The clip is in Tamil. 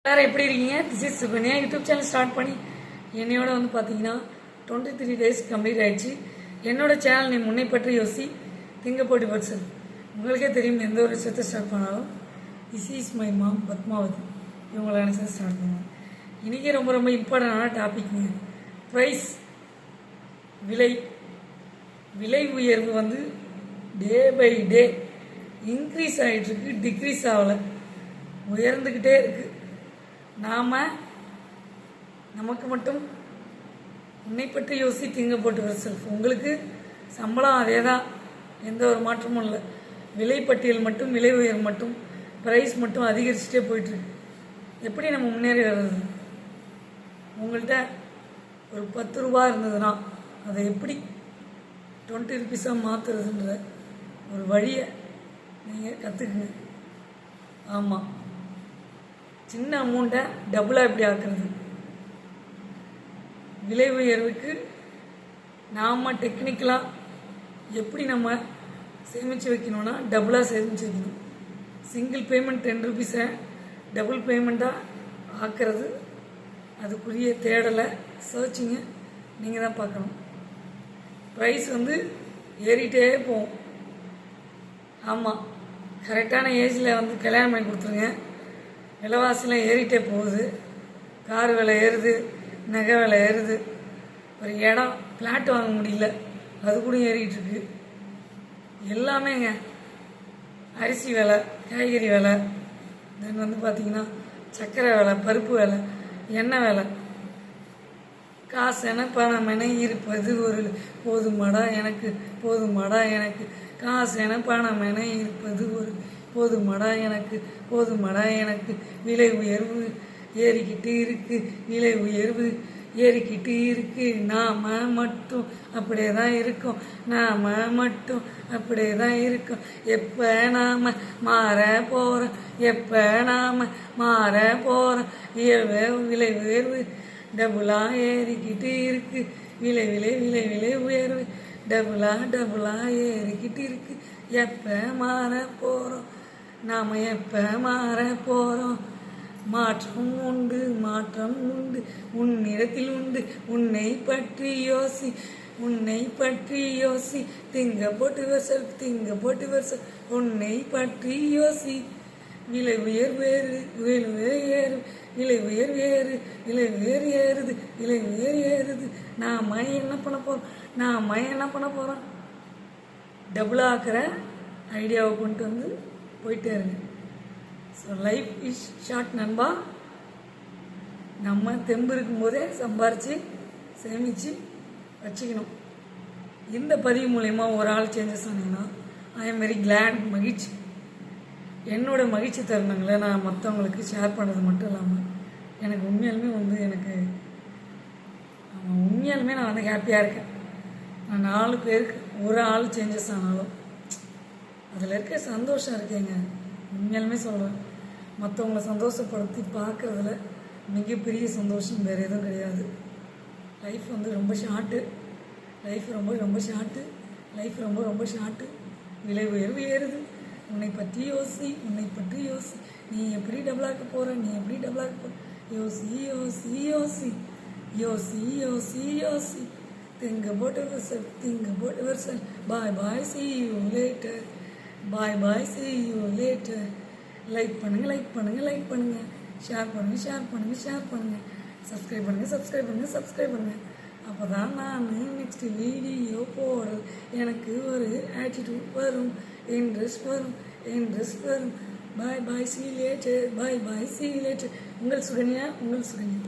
எல்லாரும் எப்படி இருக்கீங்க? This is Sukanya. YouTube channel start பண்ணி என்னையோட பார்த்தீங்கன்னா 23 days கம்ப்ளீட் ஆயிடுச்சு. என்னோட சேனல் நீ முன்னை பற்றி யோசி திங்கப்போட்டி பர்சன். உங்களுக்கே தெரியும், எந்த ஒரு விஷயத்தை ஸ்டார்ட் பண்ணாலும் this is my mom Padmavathi இவங்களை நினச்சி ஸ்டார்ட் பண்ணுவோம். இன்றைக்கி ரொம்ப ரொம்ப இம்பார்ட்டண்டான டாபிக்ங்க. ப்ரைஸ், விலை உயர்வு டே பை டே இன்க்ரீஸ் ஆகிட்டுருக்கு, டிக்ரீஸ் ஆகலை, உயர்ந்துக்கிட்டே இருக்குது. நமக்கு மட்டும் உன்னை பற்றி யோசி திங்க போட்டு வர செல்ஃப். உங்களுக்கு சம்பளம் அதே தான், எந்த ஒரு மாற்றமும் இல்லை. விலைப்பட்டியல் மட்டும், விலை உயர்வு மட்டும், ப்ரைஸ் மட்டும் அதிகரிச்சுட்டே போயிட்டுருக்கு. எப்படி நம்ம முன்னேறி வர்றது? உங்கள்கிட்ட ஒரு 10 ரூபா இருந்ததுன்னா அதை எப்படி 20 rupees மாற்றுறதுன்ற ஒரு வழியை நீங்கள் கற்றுக்குங்க. ஆமாம், சின்ன அமௌண்ட்டை டபுளாக எப்படி ஆக்குறது? விலை உயர்வுக்கு நாம் டெக்னிக்கலாக எப்படி நம்ம சேமித்து வைக்கணும்னா டபுளாக சேமித்து வைக்கணும். சிங்கிள் பேமெண்ட் 10 rupees டபுள் பேமெண்ட்டாக ஆக்கிறது, அதுக்குரிய தேடலை, சர்ச்சிங்கை நீங்கள் தான் பார்க்கணும். ப்ரைஸ் ஏறிட்டே போகும். ஆமாம், கரெக்டான ஏஜில் கல்யாணம் பண்ணி கொடுத்துருங்க. விலைவாசிலாம் ஏறிட்டே போகுது. கார் விலை ஏறுது, நகை விலை ஏறுது, ஒரு இடம் ஃப்ளாட் வாங்க முடியல, அது கூட ஏறிட்டுருக்கு. எல்லாமேங்க, அரிசி விலை, காய்கறி விலை, தென் பார்த்திங்கன்னா சர்க்கரை விலை, பருப்பு விலை, எண்ணெய் விலை. காசு என பணம் என இருப்பது ஒரு போதுமாடா எனக்கு, போதுமாடா எனக்கு. காசு என பணம் என இருப்பது ஒரு போதுமாடா எனக்கு, போதுமாடா எனக்கு. விலை உயர்வு ஏறிக்கிட்டு இருக்கு, விலை உயர்வு ஏறிக்கிட்டு இருக்கு. நாம மட்டும் அப்படியே தான் இருக்கோம், நாம மட்டும் அப்படியே தான் இருக்கோம். எப்போ நாம் மாற போகிறோம், எப்போ நாம் மாற போகிறோம். விலை உயர்வு டபுளாக ஏறிக்கிட்டு இருக்கு, விலை விலை விலை விலை உயர்வு டபுளாக ஏறிக்கிட்டு இருக்கு. எப்போ மாற போகிறோம், நாம் எப்போ மாற போகிறோம். மாற்றம் உண்டு, மாற்றம் உண்டு, உன்னிடத்தில் உண்டு. உன்னை பற்றி யோசி, உன்னை பற்றி யோசி. திங்க போட்டு வருஷம், திங்க போட்டு வருஷம். உன்னை பற்றி யோசி. விலை உயர் வேறு, விலை உயர் ஏறு, விலை உயர் ஏறு, விலை உயர் ஏறுது, விலை உயர் ஏறுது. நாம என்ன பண்ண போகிறோம், நாம என்ன பண்ண போகிறோம்? டபுளாக ஆக்கிற ஐடியாவை கொண்டு போயிட்டே இருங்க. ஸோ லைஃப் இஸ் ஷார்ட் நண்பா. நம்ம தெம்பு இருக்கும்போதே சம்பாரித்து சேமித்து வச்சுக்கணும். இந்த பதிவு மூலயமா ஒரு ஆள் சேஞ்சஸ் ஆனீங்கன்னா ஐ எம் வெரி கிளாட். மகிழ்ச்சி. என்னோடய மகிழ்ச்சி தருணங்களை நான் மற்றவங்களுக்கு ஷேர் பண்ணுறது மட்டும் இல்லாமல் எனக்கு உண்மையாலுமே உண்மையாலுமே நான் ஹாப்பியாக இருக்கேன். நான் 4 பேருக்கு ஒரு ஆள் சேஞ்சஸ் ஆனாலும் அதில் இருக்க சந்தோஷம் இருக்கேங்க. உண்மையாலுமே சொல்கிறேன், மற்றவங்களை சந்தோஷப்படுத்தி பார்க்குறதுல மிகப்பெரிய சந்தோஷம் வேறு எதுவும் கிடையாது. லைஃப் ரொம்ப ஷார்ட்டு, லைஃப் ரொம்ப ஷார்ட்டு, லைஃப் ரொம்ப ஷார்ட்டு. விலை உயர்வு ஏறுது, உன்னை பற்றி யோசி, உன்னை பற்றி யோசி. நீ எப்படி டபுளாக்க போகிற, நீ எப்படி டபுளாக்க போகிற? யோசி யோசி யோசி யோசி யோசி யோசி. திங்க போட்டு வருஷம், திங்க போட்டு வருஷம். பாய் பாய், see you later. Bye bye, see you later. Like பண்ணுங்கள், லைக் பண்ணுங்கள், லைக் பண்ணுங்கள். ஷேர் பண்ணுங்கள், ஷேர் பண்ணுங்கள், ஷேர் பண்ணுங்கள். சப்ஸ்கிரைப் பண்ணுங்கள், சப்ஸ்கிரைப் பண்ணுங்கள், சப்ஸ்கிரைப் பண்ணுங்கள். அப்போ தான் நான் நெக்ஸ்ட் வீடியோ போடுறது எனக்கு ஒரு ஆட்டிடியூட் வரும், இன்ட்ரெஸ்ட் வரும், இன்ட்ரெஸ்ட் வரும். பாய் பாய், see you later. Bye bye, see you later. உங்கள் சுகன்யா, உங்கள் சுகன்யா.